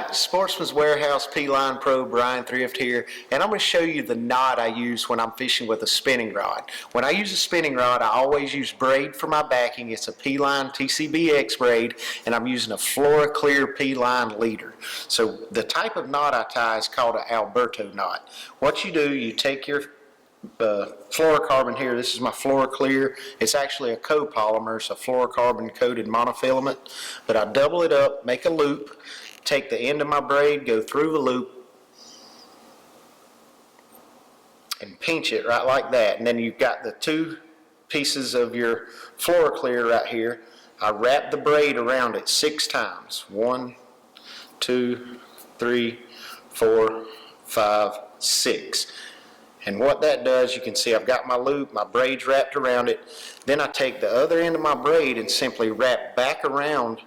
Alright, Sportsman's Warehouse P-Line Pro, Bryan Thrift here, and I'm going to show you the knot I use when I'm fishing with a spinning rod. When I use a spinning rod, I always use braid for my backing. It's a P-Line TCB X braid, and I'm using a Floroclear P-Line leader. So the type of knot I tie is called an Alberto knot. What you do, you take your fluorocarbon here. This is my Floroclear. It's actually a copolymer. It's a fluorocarbon coated monofilament, but I double it up, make a loop, take the end of my braid, go through the loop, and pinch it right like that. And then you've got the two pieces of your Floroclear right here. I wrap the braid around it 6 times. 1, 2, 3, 4, 5, 6. And what that does, you can see I've got my loop, my braid's wrapped around it. Then I take the other end of my braid and simply wrap back around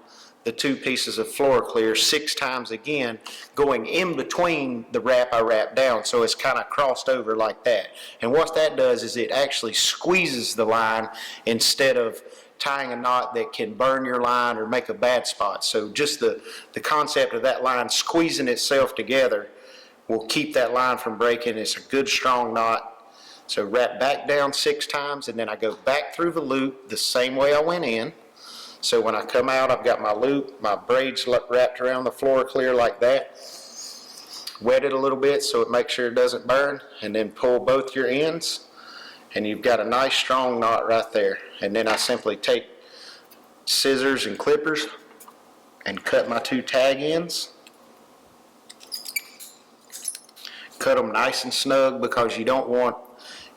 the 2 pieces of Floroclear 6 times again, going in between the wrap I wrapped down, so it's kind of crossed over like that. And what that does is it actually squeezes the line instead of tying a knot that can burn your line or make a bad spot. So just the concept of that line squeezing itself together will keep that line from breaking. It's a good strong knot. So wrap back down 6 times, and then I go back through the loop the same way I went in. So when I come out, I've got my loop, my braids wrapped around the Floroclear like that. Wet it a little bit so it makes sure it doesn't burn, and then pull both your ends, and you've got a nice strong knot right there. And then I simply take scissors and clippers and cut my 2 tag ends. Cut them nice and snug because you don't want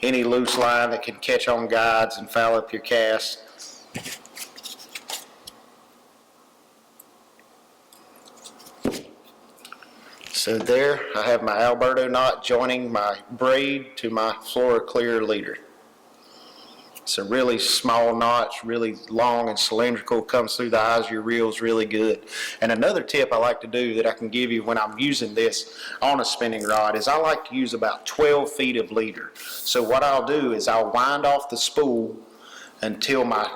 any loose line that can catch on guides and foul up your cast. So there, I have my Alberto knot joining my braid to my Floroclear leader. It's a really small knot, it's really long and cylindrical, comes through the eyes of your reels really good. And another tip I like to do that I can give you when I'm using this on a spinning rod is I like to use about 12 feet of leader. So what I'll do is I'll wind off the spool until my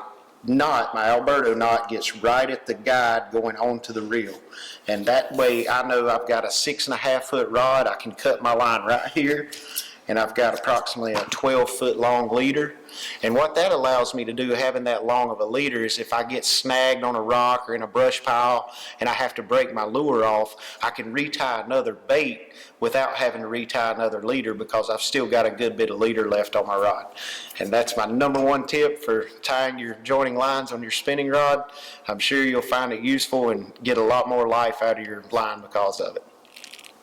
knot, my Alberto knot, gets right at the guide going onto the reel. And that way I know I've got a 6.5 foot rod. I can cut my line right here, and I've got approximately a 12 foot long leader. And what that allows me to do, having that long of a leader, is if I get snagged on a rock or in a brush pile and I have to break my lure off, I can retie another bait without having to retie another leader because I've still got a good bit of leader left on my rod. And that's my #1 tip for tying your joining lines on your spinning rod. I'm sure you'll find it useful and get a lot more life out of your line because of it.